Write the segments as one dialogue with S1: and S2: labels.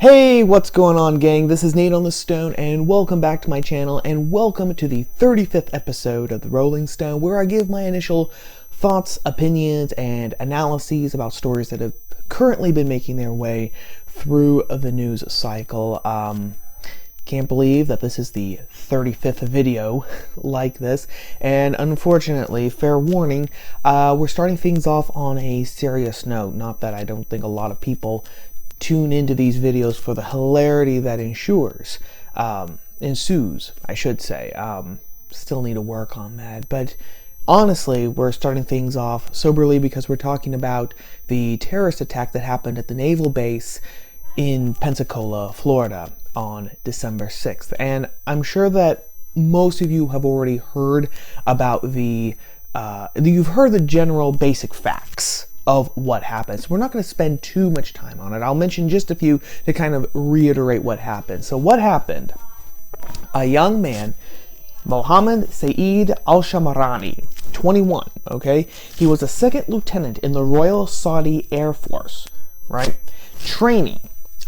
S1: Hey, what's going on, gang? This is Nate on the Stone, and welcome back to my channel, and welcome to the 35th episode of the Rolling Stone, where I give my initial thoughts, opinions, and analyses about stories that have currently been making their way through the news cycle. Can't believe that this is the 35th video like this, and unfortunately, fair warning, we're starting things off on a serious note. Not that I don't think a lot of people tune into these videos for the hilarity that ensues, I should say. Still need to work on that, but honestly, we're starting things off soberly because we're talking about the terrorist attack that happened at the naval base in Pensacola, Florida on December 6th. And I'm sure that most of you have already heard about you've heard the general basic facts of what happened. So we're not going to spend too much time on it. I'll mention just a few to kind of reiterate what happened. So what happened? A young man, Mohammed Saeed Al-Shamarani, 21, okay? He was a second lieutenant in the Royal Saudi Air Force, right? Training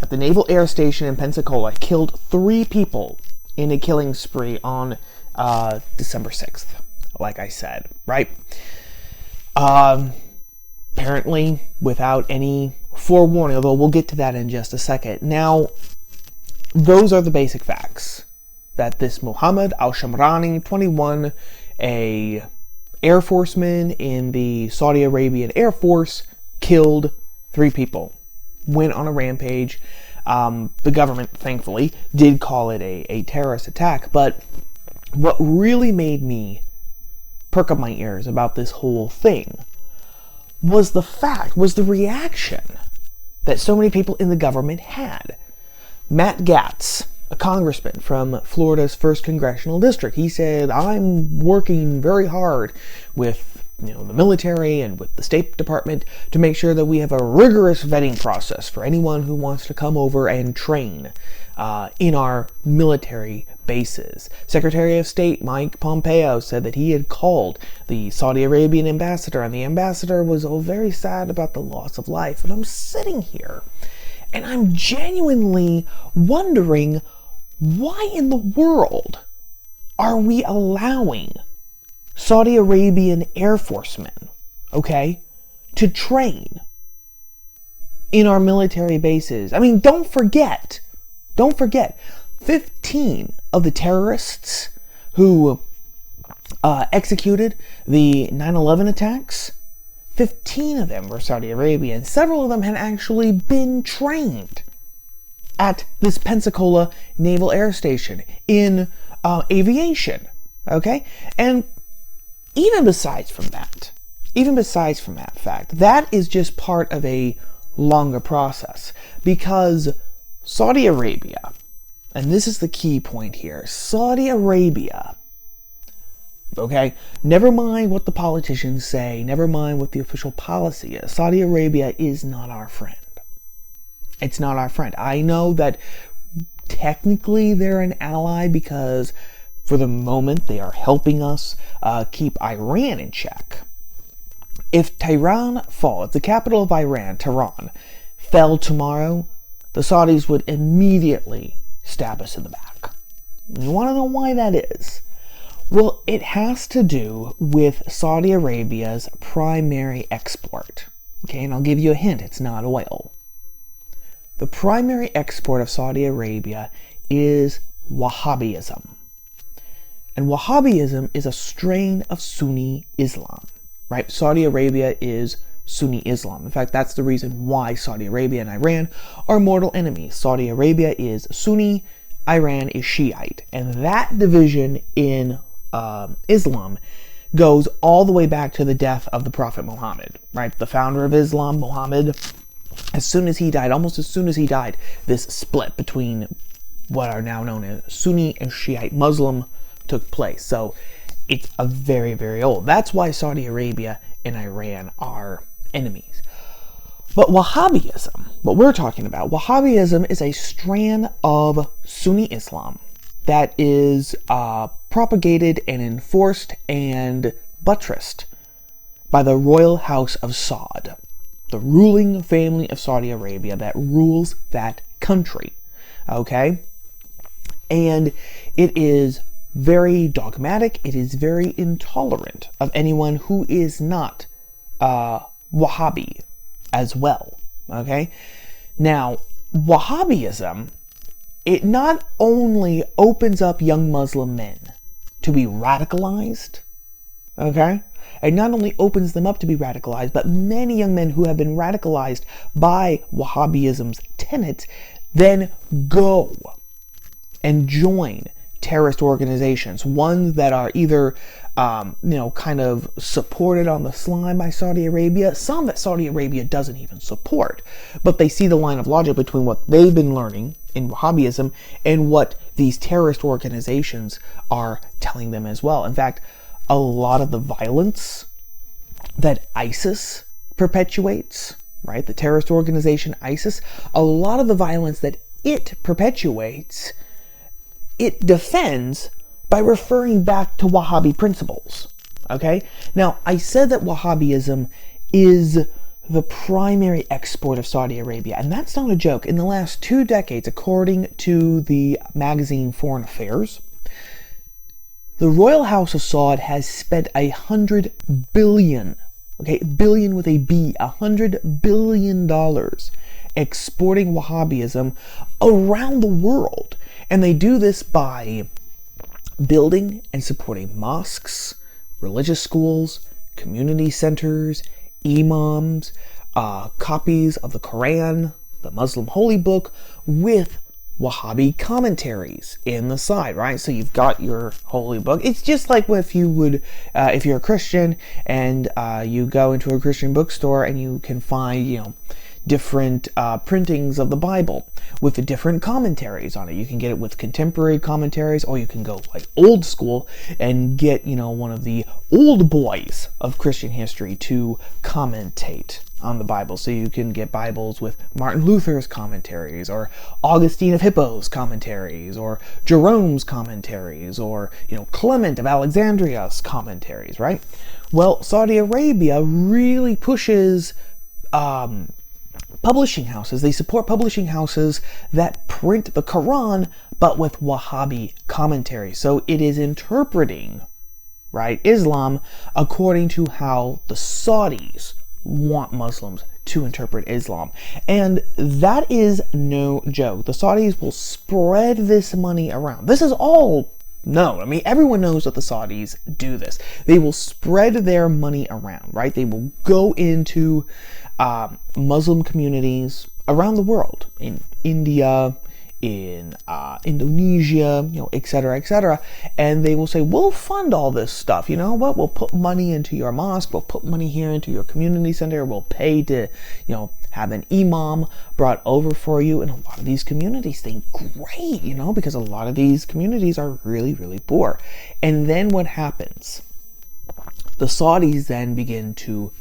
S1: at the Naval Air Station in Pensacola, killed 3 people in a killing spree on December 6th, like I said, right? Apparently without any forewarning, although we'll get to that in just a second. Now, those are the basic facts. That this Mohammed Al-Shamrani, 21, a Air Forceman in the Saudi Arabian Air Force, killed 3 people. Went on a rampage. The government, thankfully, did call it a terrorist attack. But what really made me perk up my ears about this whole thing was the reaction that so many people in the government had. Matt Gaetz, a congressman from Florida's 1st Congressional District, he said, I'm working very hard with the military and with the State Department to make sure that we have a rigorous vetting process for anyone who wants to come over and train in our military bases. Secretary of State Mike Pompeo said that he had called the Saudi Arabian ambassador, and the ambassador was very sad about the loss of life. And I'm sitting here and I'm genuinely wondering, why in the world are we allowing Saudi Arabian Air Forcemen, okay, to train in our military bases? I mean, don't forget, 15 of the terrorists who executed the 9/11 attacks, 15 of them were Saudi Arabian. Several of them had actually been trained at this Pensacola Naval Air Station in aviation, okay? And even besides from that fact, that is just part of a longer process, because Saudi Arabia, and this is the key point here, Saudi Arabia, okay, never mind what the politicians say, never mind what the official policy is, Saudi Arabia is not our friend. It's not our friend. I know that technically they're an ally because for the moment they are helping us keep Iran in check. If the capital of Iran, Tehran, fell tomorrow, the Saudis would immediately stab us in the back. You want to know why that is? Well, it has to do with Saudi Arabia's primary export. Okay, and I'll give you a hint, it's not oil. The primary export of Saudi Arabia is Wahhabism. And Wahhabism is a strain of Sunni Islam, right? Saudi Arabia is Sunni Islam. In fact, that's the reason why Saudi Arabia and Iran are mortal enemies. Saudi Arabia is Sunni, Iran is Shiite. And that division in Islam goes all the way back to the death of the Prophet Muhammad, right? The founder of Islam, Muhammad, almost as soon as he died, this split between what are now known as Sunni and Shiite Muslim took place. So it's a very, very old. That's why Saudi Arabia and Iran are enemies. But Wahhabism, what we're talking about, Wahhabism is a strand of Sunni Islam that is propagated and enforced and buttressed by the royal house of Saud. the ruling family of Saudi Arabia that rules that country. Okay? And it is very dogmatic. It is very intolerant of anyone who is not Wahhabi as well. Okay? Now, Wahhabism, it not only opens up young Muslim men to be radicalized, okay? It not only opens them up to be radicalized, but many young men who have been radicalized by Wahhabism's tenets then go and join terrorist organizations, ones that are either, kind of supported on the sly by Saudi Arabia, some that Saudi Arabia doesn't even support, but they see the line of logic between what they've been learning in Wahhabism and what these terrorist organizations are telling them as well. In fact, a lot of the violence that ISIS perpetuates, right, the terrorist organization ISIS, a lot of the violence that it perpetuates, it defends by referring back to Wahhabi principles. Okay? Now, I said that Wahhabism is the primary export of Saudi Arabia, and that's not a joke. In the last 2 decades, according to the magazine Foreign Affairs, the Royal House of Saud has spent $100 billion, okay, billion with a B, $100 billion exporting Wahhabism around the world. And they do this by building and supporting mosques, religious schools, community centers, imams, copies of the Quran, the Muslim holy book, with Wahhabi commentaries in the side, right? So you've got your holy book. It's just like if you would, if you're a Christian and you go into a Christian bookstore and you can find, different printings of the Bible with the different commentaries on it. You can get it with contemporary commentaries, or you can go like old school and get, one of the old boys of Christian history to commentate on the Bible. So you can get Bibles with Martin Luther's commentaries, or Augustine of Hippo's commentaries, or Jerome's commentaries, or, Clement of Alexandria's commentaries, right? Well, Saudi Arabia really pushes publishing houses. They support publishing houses that print the Quran, but with Wahhabi commentary. So it is interpreting, right, Islam according to how the Saudis want Muslims to interpret Islam. And that is no joke. The Saudis will spread this money around. This is all known. I mean, everyone knows that the Saudis do this. They will spread their money around, right? They will go into Muslim communities around the world, in India, in Indonesia, etc., and they will say, we'll fund all this stuff. You know what? We'll put money into your mosque. We'll put money here into your community center. We'll pay to, have an imam brought over for you. And a lot of these communities think, great, because a lot of these communities are really, really poor. And then what happens? The Saudis then begin to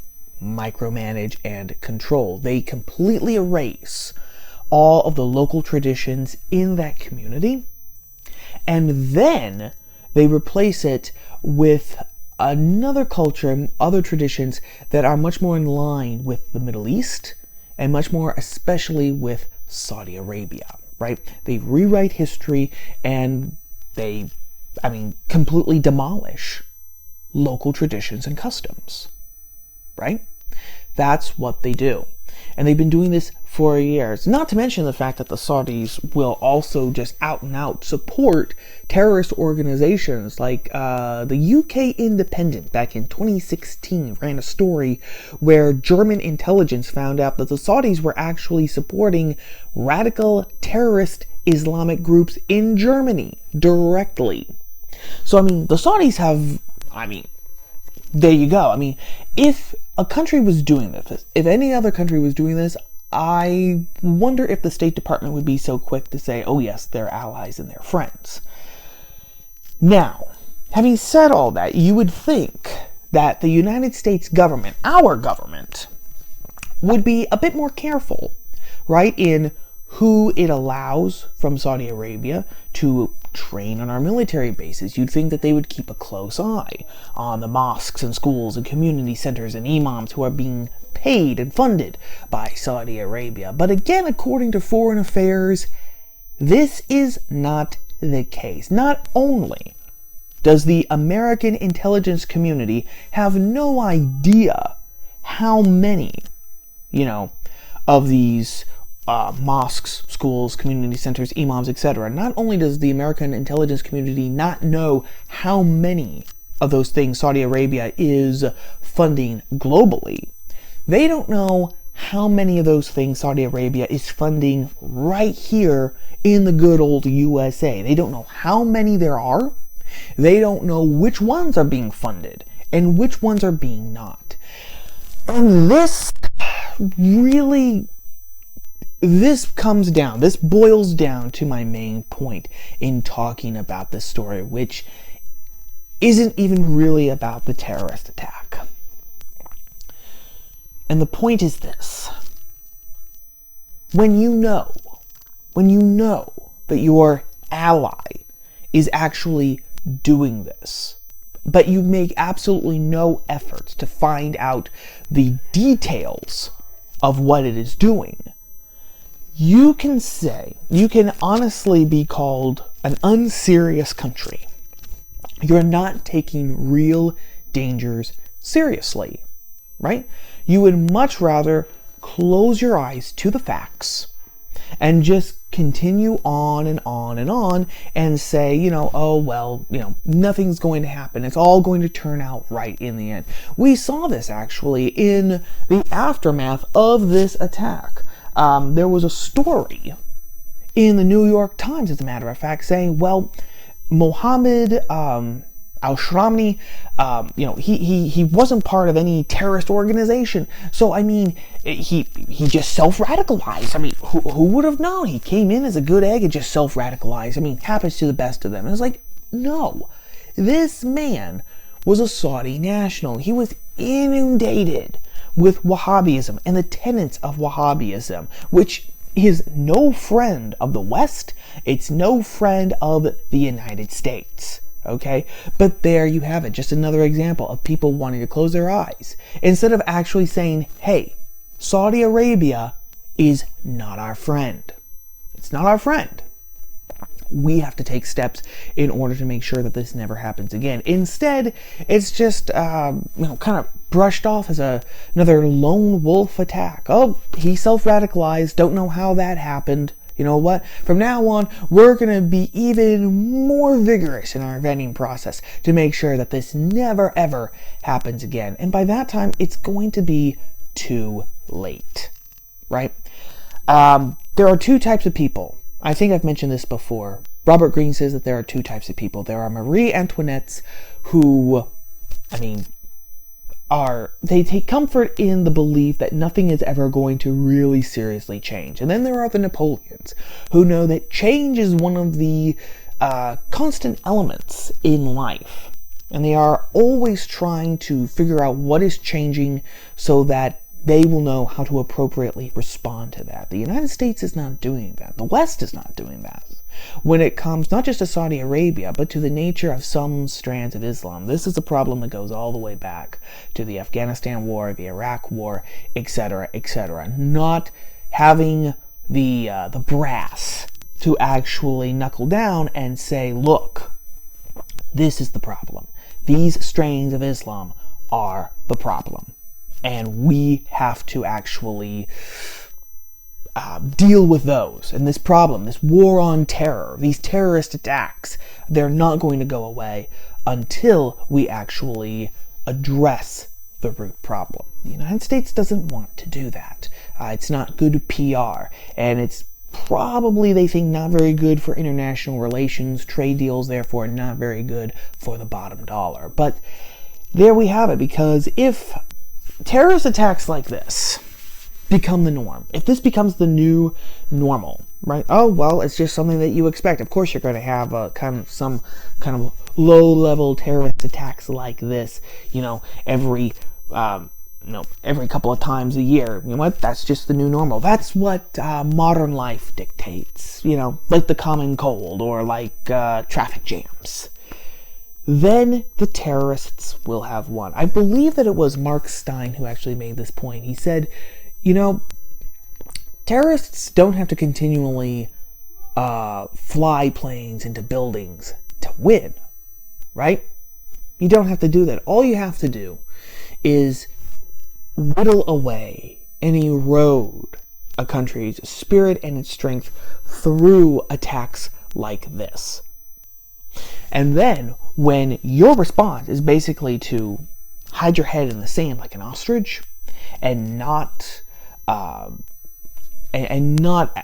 S1: micromanage and control. They completely erase all of the local traditions in that community, and then they replace it with another culture and other traditions that are much more in line with the Middle East, and much more especially with Saudi Arabia, right? They rewrite history, and they, completely demolish local traditions and customs, right? That's what they do. And they've been doing this for years. Not to mention the fact that the Saudis will also just out and out support terrorist organizations like the UK Independent back in 2016 ran a story where German intelligence found out that the Saudis were actually supporting radical terrorist Islamic groups in Germany directly. So, the Saudis have, there you go. If a country was doing this, if any other country was doing this, I wonder if the State Department would be so quick to say, oh yes, they're allies and they're friends. Now, having said all that, you would think that the United States government, our government, would be a bit more careful, right, in who it allows from Saudi Arabia to train on our military bases. You'd think that they would keep a close eye on the mosques and schools and community centers and imams who are being paid and funded by Saudi Arabia. But again, according to Foreign Affairs, this is not the case. Not only does the American intelligence community have no idea how many, of these mosques, schools, community centers, imams, etc. Not only does the American intelligence community not know how many of those things Saudi Arabia is funding globally, they don't know how many of those things Saudi Arabia is funding right here in the good old USA. They don't know how many there are. They don't know which ones are being funded and which ones are being not. And this boils down to my main point in talking about this story, which isn't even really about the terrorist attack. And the point is this: when you know that your ally is actually doing this, but you make absolutely no efforts to find out the details of what it is doing, you can honestly be called an unserious country. You're not taking real dangers seriously, right? You would much rather close your eyes to the facts and just continue on and on and on and say, nothing's going to happen. It's all going to turn out right in the end. We saw this actually in the aftermath of this attack. There was a story in the New York Times, as a matter of fact, saying, Mohammed al-Shramni, he wasn't part of any terrorist organization. So, he just self-radicalized. Who would have known? He came in as a good egg and just self-radicalized. Happens to the best of them. And it's like, no. This man was a Saudi national. He was inundated with Wahhabism and the tenets of Wahhabism, which is no friend of the West. It's no friend of the United States. Okay? But there you have it. Just another example of people wanting to close their eyes instead of actually saying, hey, Saudi Arabia is not our friend. It's not our friend. We have to take steps in order to make sure that this never happens again. Instead, it's just, kind of brushed off as another lone wolf attack. Oh, he self-radicalized. Don't know how that happened. You know what? From now on, we're going to be even more vigorous in our vetting process to make sure that this never, ever happens again. And by that time, it's going to be too late, right? There are two types of people. I think I've mentioned this before. Robert Greene says that there are two types of people. There are Marie Antoinettes who, they take comfort in the belief that nothing is ever going to really seriously change. And then there are the Napoleons who know that change is one of the constant elements in life. And they are always trying to figure out what is changing so that they will know how to appropriately respond to that. The United States is not doing that. The West is not doing that. When it comes not just to Saudi Arabia, but to the nature of some strands of Islam, this is a problem that goes all the way back to the Afghanistan war, the Iraq war, etc., etc. Not having the brass to actually knuckle down and say, look, this is the problem. These strains of Islam are the problem. And we have to actually deal with those. And this problem, this war on terror, these terrorist attacks, they're not going to go away until we actually address the root problem. The United States doesn't want to do that. It's not good PR. And it's probably, they think, not very good for international relations, trade deals, therefore not very good for the bottom dollar. But there we have it, because if terrorist attacks like this become the norm, if this becomes the new normal, right? Oh, well, it's just something that you expect. Of course, you're going to have some kind of low-level terrorist attacks like this, every couple of times a year. You know what? That's just the new normal. That's what modern life dictates, like the common cold or like traffic jams. then the terrorists will have won. I believe that it was Mark Stein who actually made this point. He said, terrorists don't have to continually fly planes into buildings to win, right? You don't have to do that. All you have to do is whittle away and erode a country's spirit and its strength through attacks like this. And then, when your response is basically to hide your head in the sand like an ostrich and not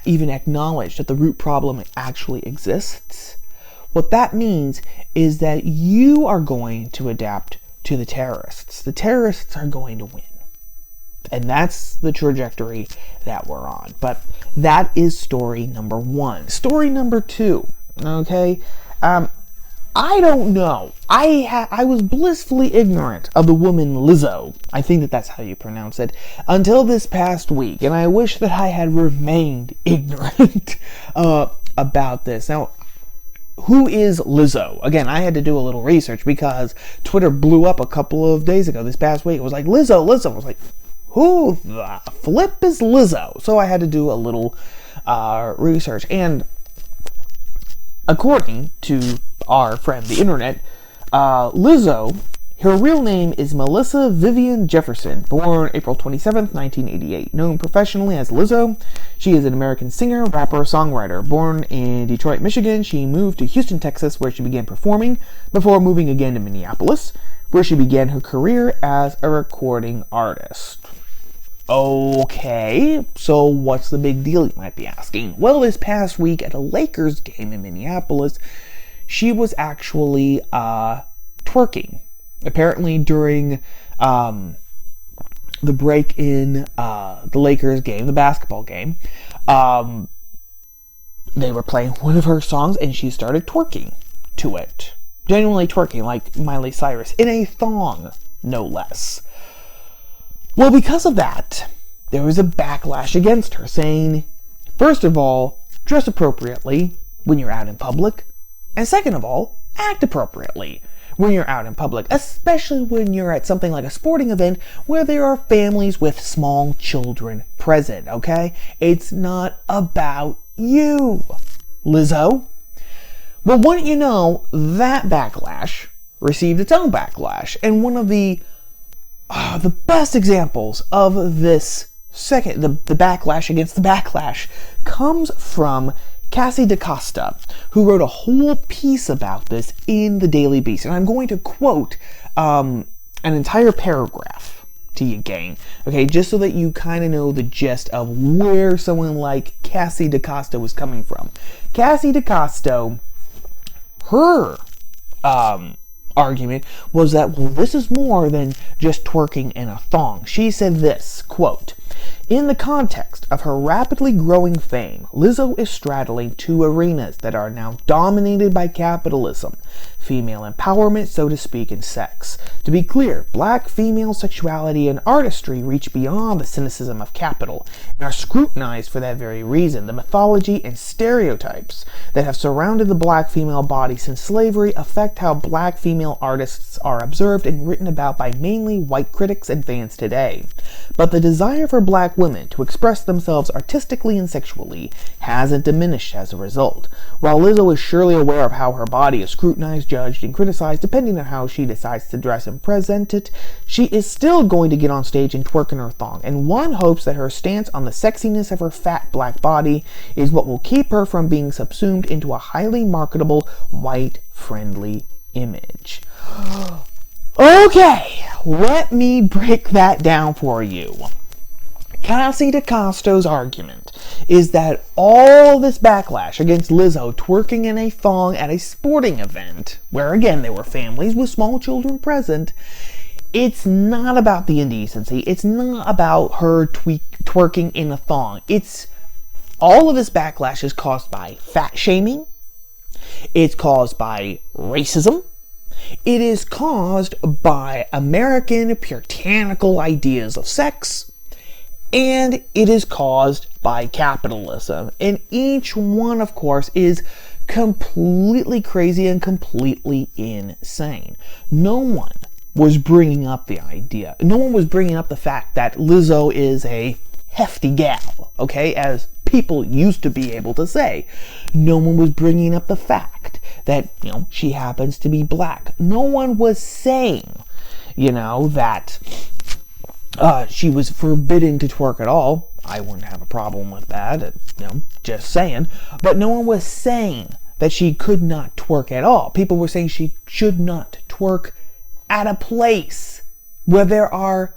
S1: even acknowledge that the root problem actually exists, what that means is that you are going to adapt to the terrorists. The terrorists are going to win. And that's the trajectory that we're on. But that is story number one. Story number two, okay? I don't know. I was blissfully ignorant of the woman Lizzio. I think that that's how you pronounce it. Until this past week. And I wish that I had remained ignorant about this. Now, who is Lizzio? Again, I had to do a little research because Twitter blew up a couple of days ago. This past week, it was like, Lizzio. I was like, who the flip is Lizzio? So I had to do a little research. And according to our friend the internet, Lizzio, her real name is Melissa Vivian Jefferson, born April 27th, 1988. Known professionally as Lizzio, she is an American singer, rapper, songwriter. Born in Detroit, Michigan, she moved to Houston, Texas, where she began performing before moving again to Minneapolis, where she began her career as a recording artist. Okay, so what's the big deal, you might be asking? Well, this past week at a Lakers game in Minneapolis, she was actually twerking. Apparently during the break in the Lakers game, the basketball game, they were playing one of her songs and she started twerking to it. Genuinely twerking like Miley Cyrus, in a thong, no less. Well, because of that, there was a backlash against her, saying, first of all, dress appropriately when you're out in public, and second of all, act appropriately when you're out in public, especially when you're at something like a sporting event where there are families with small children present, okay? It's not about you, Lizzio. Well, wouldn't you know, that backlash received its own backlash, and one of the best examples of this the backlash against the backlash comes from Cassie DaCosta, who wrote a whole piece about this in the Daily Beast. And I'm going to quote an entire paragraph to you, gang. Okay, just so that you kind of know the gist of where someone like Cassie DaCosta was coming from. Cassie DaCosta, her argument was that, well, this is more than just twerking in a thong. She said this, quote, in the context of her rapidly growing fame, Lizzio is straddling two arenas that are now dominated by capitalism, female empowerment, so to speak, and sex. To be clear, black female sexuality and artistry reach beyond the cynicism of capital and are scrutinized for that very reason. The mythology and stereotypes that have surrounded the black female body since slavery affect how black female artists are observed and written about by mainly white critics and fans today. But the desire for black women to express themselves artistically and sexually hasn't diminished as a result. While Lizzio is surely aware of how her body is scrutinized, judged, and criticized depending on how she decides to dress and present it, she is still going to get on stage and twerk in her thong, and one hopes that her stance on the sexiness of her fat black body is what will keep her from being subsumed into a highly marketable, white-friendly image. Okay, let me break that down for you. Cassie DaCosta's argument is that all this backlash against Lizzio twerking in a thong at a sporting event, where again there were families with small children present, it's not about the indecency. It's not about her twerking in a thong. All of this backlash is caused by fat shaming. It's caused by racism. It is caused by American puritanical ideas of sex. And it is caused by capitalism. And each one, of course, is completely crazy and completely insane. No one was bringing up the idea. No one was bringing up the fact that Lizzo is a hefty gal, okay, as people used to be able to say. No one was bringing up the fact that, she happens to be black. No one was saying, that she was forbidden to twerk at all. I wouldn't have a problem with that, just saying. But no one was saying that she could not twerk at all. People were saying she should not twerk at a place where there are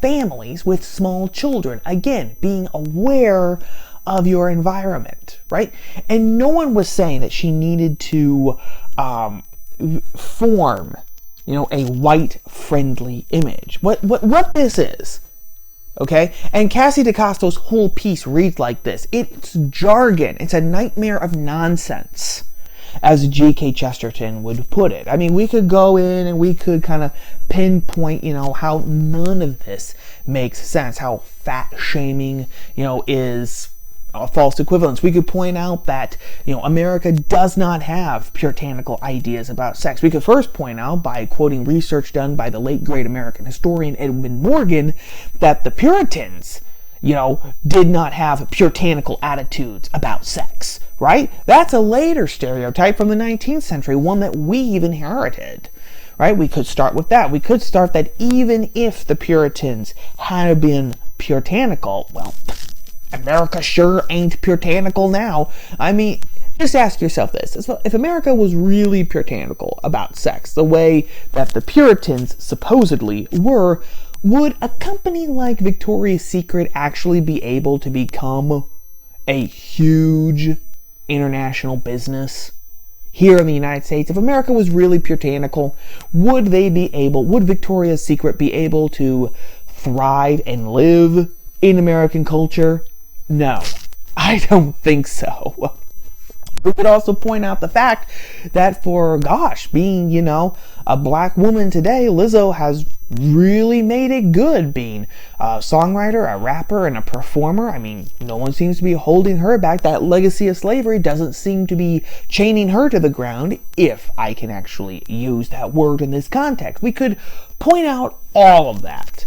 S1: families with small children. Again, being aware of your environment, right? And no one was saying that she needed to form, a white-friendly image. What this is, okay? And Cassie DeCosta's whole piece reads like this. It's jargon. It's a nightmare of nonsense, as G.K. Chesterton would put it. I mean, we could go in and we could kind of pinpoint, how none of this makes sense, how fat shaming, is a false equivalence. We could point out that, America does not have puritanical ideas about sex. We could first point out, by quoting research done by the late great American historian Edwin Morgan, that the Puritans, did not have puritanical attitudes about sex, right? That's a later stereotype from the 19th century, one that we've inherited, right? We could start with that. We could start that even if the Puritans had been puritanical, well, America sure ain't puritanical now. I mean, just ask yourself this. If America was really puritanical about sex, the way that the Puritans supposedly were, would a company like Victoria's Secret actually be able to become a huge international business here in the United States? If America was really puritanical, would Victoria's Secret be able to thrive and live in American culture? No, I don't think so. We could also point out the fact that being, a black woman today, Lizzo has really made it good being a songwriter, a rapper, and a performer. I mean, no one seems to be holding her back. That legacy of slavery doesn't seem to be chaining her to the ground, if I can actually use that word in this context. We could point out all of that.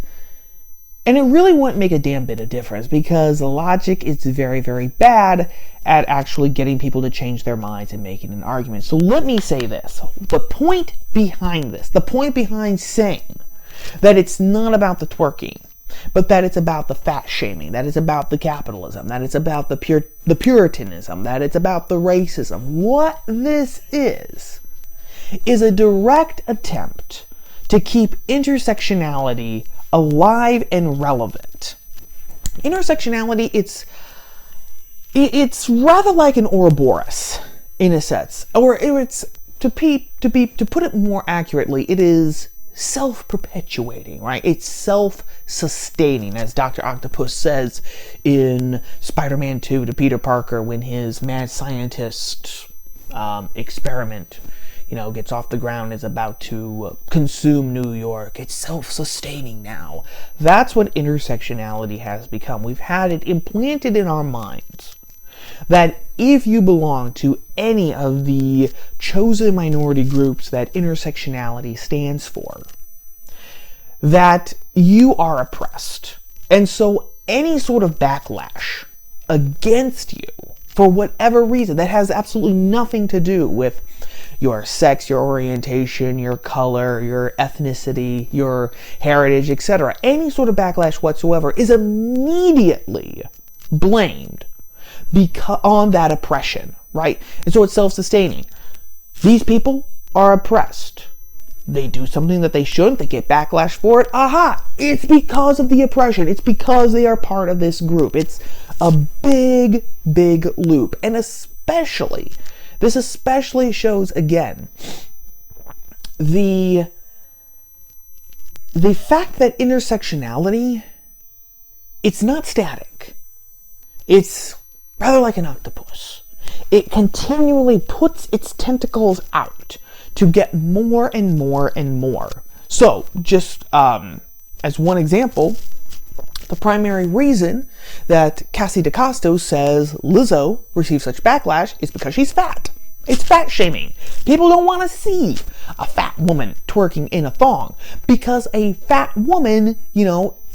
S1: And it really wouldn't make a damn bit of difference, because the logic is very, very bad at actually getting people to change their minds and making an argument. So let me say this. The point behind this, the point behind saying that it's not about the twerking, but that it's about the fat shaming, that it's about the capitalism, that it's about the puritanism, that it's about the racism. What this is a direct attempt to keep intersectionality alive and relevant. Intersectionality, it's rather like an Ouroboros in a sense, or it's to put it more accurately, it is self-perpetuating, right? It's self-sustaining, as Dr. Octopus says in Spider-Man 2 to Peter Parker when his mad scientist experiment gets off the ground, is about to consume New York. It's self-sustaining now. That's what intersectionality has become. We've had it implanted in our minds that if you belong to any of the chosen minority groups that intersectionality stands for, that you are oppressed. And so any sort of backlash against you, for whatever reason, that has absolutely nothing to do with your sex, your orientation, your color, your ethnicity, your heritage, etc. Any sort of backlash whatsoever is immediately blamed on that oppression, right? And so it's self-sustaining. These people are oppressed. They do something that they shouldn't. They get backlash for it. Aha! It's because of the oppression. It's because they are part of this group. It's a big, big loop. And this especially shows, again, the fact that intersectionality, it's not static. It's rather like an octopus. It continually puts its tentacles out to get more and more and more. So, just as one example, the primary reason that Cassie DeCosta says Lizzo receives such backlash is because she's fat. It's fat shaming. People don't want to see a fat woman twerking in a thong because a fat woman,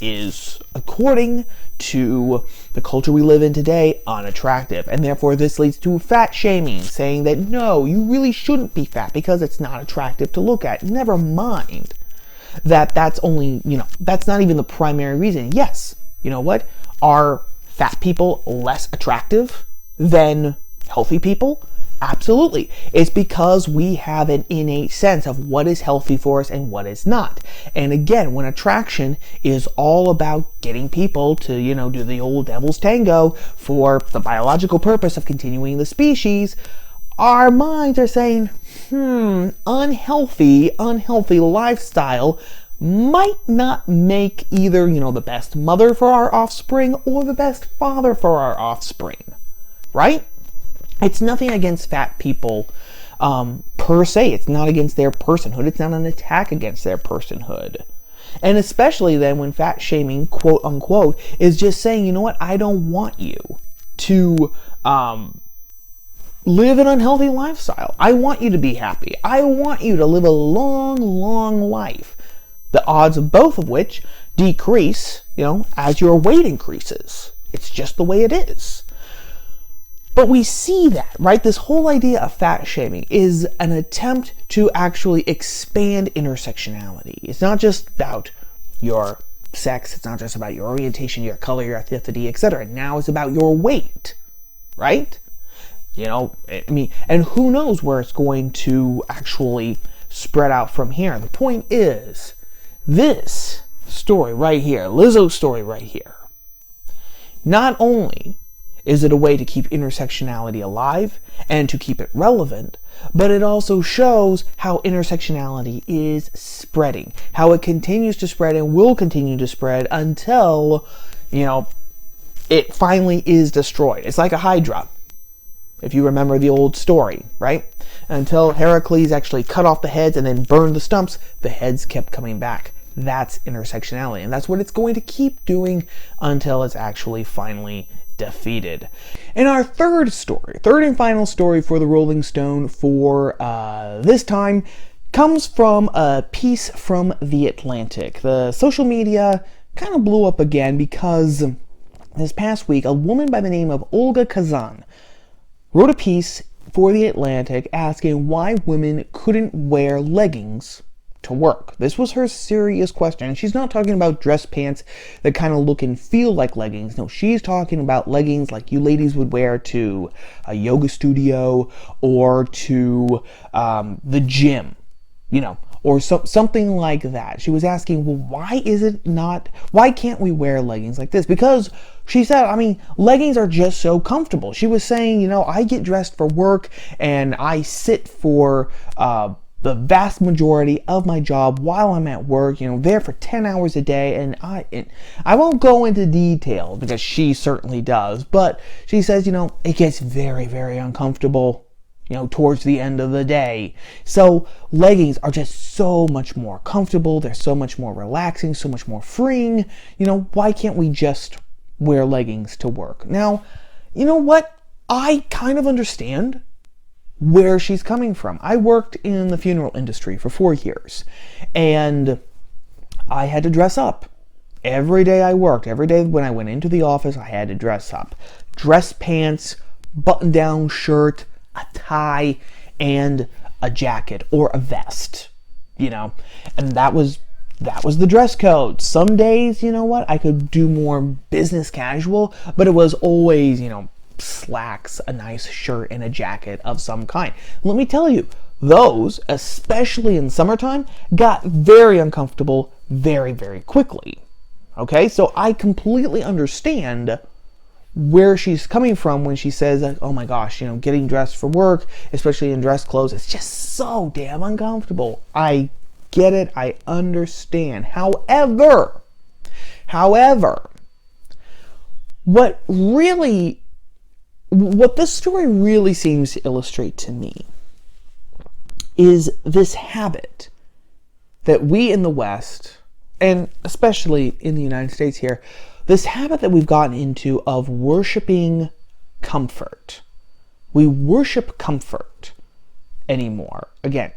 S1: is, according to the culture we live in today, unattractive. And therefore this leads to fat shaming, saying that no, you really shouldn't be fat because it's not attractive to look at. Never mind that that's only, that's not even the primary reason. Yes, you know what? Are fat people less attractive than healthy people? Absolutely. It's because we have an innate sense of what is healthy for us and what is not. And again, when attraction is all about getting people to, do the old devil's tango for the biological purpose of continuing the species, our minds are saying, unhealthy lifestyle might not make either, the best mother for our offspring or the best father for our offspring, right? It's nothing against fat people per se. It's not against their personhood. It's not an attack against their personhood. And especially then when fat shaming, quote unquote, is just saying, you know what, I don't want you to live an unhealthy lifestyle. I want you to be happy. I want you to live a long, long life. The odds of both of which decrease, as your weight increases. It's just the way it is. But we see that, right? This whole idea of fat shaming is an attempt to actually expand intersectionality. It's not just about your sex. It's not just about your orientation, your color, your ethnicity, etc. Now it's about your weight, right? And who knows where it's going to actually spread out from here. The point is, this story right here, Lizzio's story right here, not only is it a way to keep intersectionality alive and to keep it relevant, but it also shows how intersectionality is spreading, how it continues to spread and will continue to spread until, it finally is destroyed. It's like a Hydra, if you remember the old story, right? Until Heracles actually cut off the heads and then burned the stumps, the heads kept coming back. That's intersectionality, and that's what it's going to keep doing until it's actually finally defeated. And our third and final story for the Rolling Stone for this time comes from a piece from The Atlantic. The social media kind of blew up again because this past week, a woman by the name of Olga Kazan wrote a piece for The Atlantic asking why women couldn't wear leggings to work. This was her serious question. And she's not talking about dress pants that kind of look and feel like leggings. No, she's talking about leggings like you ladies would wear to a yoga studio or to the gym, or something like that. She was asking, well, why can't we wear leggings like this? Because she said, leggings are just so comfortable. She was saying, I get dressed for work and I sit for the vast majority of my job while I'm at work, there for 10 hours a day, and I won't go into detail because she certainly does, but she says, it gets very, very uncomfortable, towards the end of the day. So leggings are just so much more comfortable, they're so much more relaxing, so much more freeing. Why can't we just wear leggings to work? Now, you know what? I kind of understand where she's coming from. I worked in the funeral industry for 4 years, and I had to dress up. Every day I worked, every day when I went into the office, I had to dress up. Dress pants, button-down shirt, a tie, and a jacket or a vest, and that was the dress code. Some days, I could do more business casual, but it was always, slacks, a nice shirt, and a jacket of some kind. Let me tell you, those, especially in summertime, got very uncomfortable very, very quickly. Okay, so I completely understand where she's coming from when she says, oh my gosh, getting dressed for work, especially in dress clothes, it's just so damn uncomfortable. I get it, I understand. However, what this story really seems to illustrate to me is this habit that we in the West, and especially in the United States here, this habit that we've gotten into of worshiping comfort. We worship comfort. anymore. Again,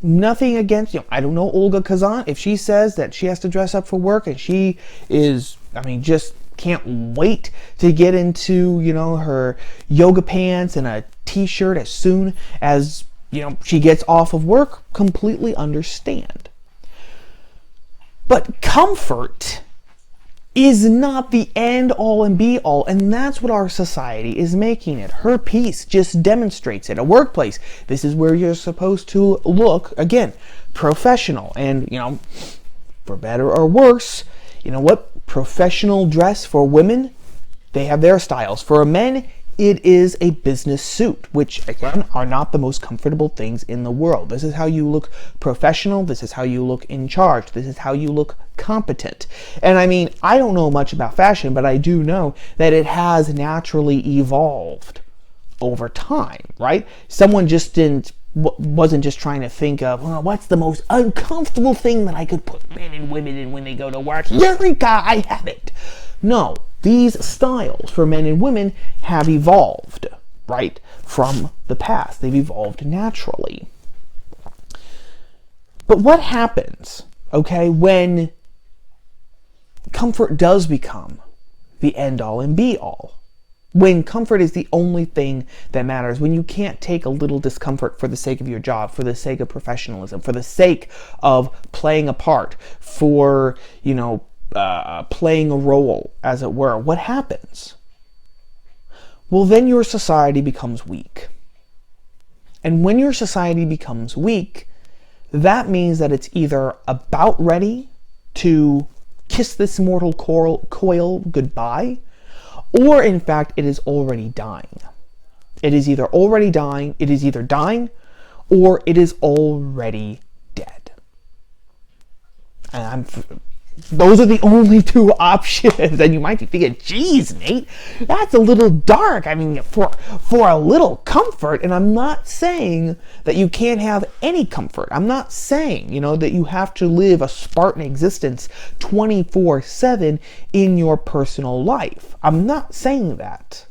S1: nothing against, I don't know Olga Kazan. If she says that she has to dress up for work and she is, just can't wait to get into, her yoga pants and a t-shirt as soon as, she gets off of work, completely understand. But comfort is not the end all and be all, and that's what our society is making it. Her piece just demonstrates it. A workplace, this is where you're supposed to look, again, professional. And, for better or worse, what? Professional dress for women, they have their styles. For men, it is a business suit, which, again, are not the most comfortable things in the world. This is how you look professional. This is how you look in charge. This is how you look competent. And I don't know much about fashion, but I do know that it has naturally evolved over time, right? Someone just wasn't just trying to think of, what's the most uncomfortable thing that I could put men and women in when they go to work? Eureka, I have it. No, these styles for men and women have evolved, right, from the past. They've evolved naturally. But what happens, when comfort does become the end-all and be-all? When comfort is the only thing that matters, when you can't take a little discomfort for the sake of your job, for the sake of professionalism, for the sake of playing a part, for, playing a role, as it were, what happens? Well, then your society becomes weak. And when your society becomes weak, that means that it's either about ready to kiss this mortal coil goodbye, or in fact, it is already dying. It is either already dying, it is either dying, or it is already dead. And those are the only two options. And you might be thinking, geez, Nate, that's a little dark. For a little comfort, and I'm not saying that you can't have any comfort. I'm not saying, that you have to live a Spartan existence 24/7 in your personal life. I'm not saying that.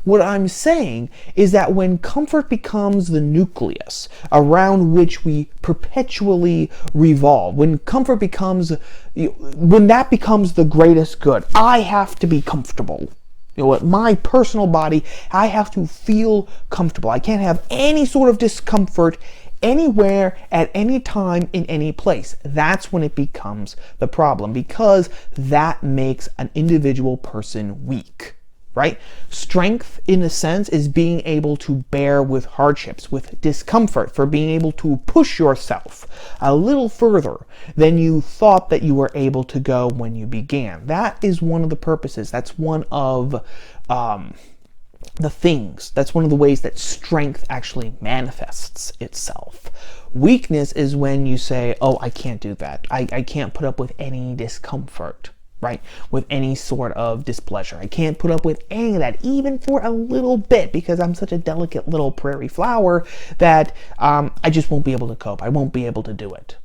S1: What I'm saying is that when comfort becomes the nucleus around which we perpetually revolve, when that becomes the greatest good, I have to be comfortable. My personal body, I have to feel comfortable. I can't have any sort of discomfort anywhere, at any time, in any place. That's when it becomes the problem, because that makes an individual person weak. Right? Strength, in a sense, is being able to bear with hardships, with discomfort, for being able to push yourself a little further than you thought that you were able to go when you began. That is one of the purposes. That's one of the things. That's one of the ways that strength actually manifests itself. Weakness is when you say, oh, I can't do that. I can't put up with any discomfort. Right? With any sort of displeasure. I can't put up with any of that, even for a little bit, because I'm such a delicate little prairie flower that I just won't be able to cope. I won't be able to do it.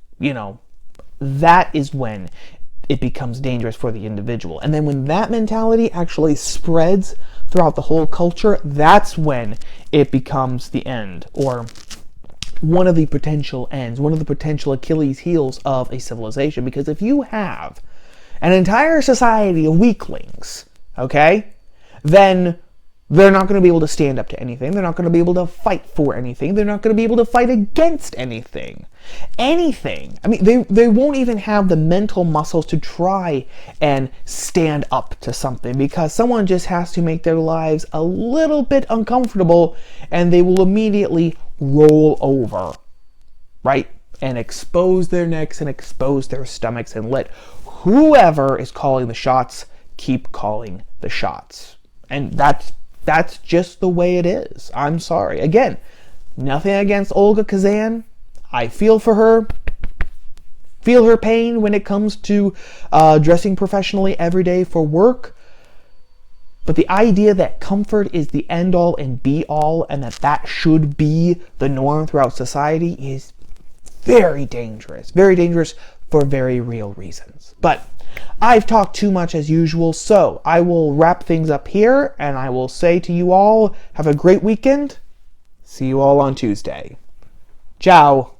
S1: That is when it becomes dangerous for the individual. And then when that mentality actually spreads throughout the whole culture, that's when it becomes the end, or one of the potential ends, one of the potential Achilles heels of a civilization. Because if you have an entire society of weaklings, then they're not going to be able to stand up to anything. They're not going to be able to fight for anything. They're not going to be able to fight against anything. They won't even have the mental muscles to try and stand up to something, because someone just has to make their lives a little bit uncomfortable and they will immediately roll over, right? And expose their necks and expose their stomachs and let whoever is calling the shots keep calling the shots. And that's just the way it is. I'm sorry. Again, nothing against Olga Kazan. I feel for her. Feel her pain when it comes to dressing professionally every day for work. But the idea that comfort is the end-all and be-all, and that should be the norm throughout society, is very dangerous. Very dangerous for very real reasons. But I've talked too much as usual, so I will wrap things up here, and I will say to you all, have a great weekend.
S2: See you all on Tuesday. Ciao.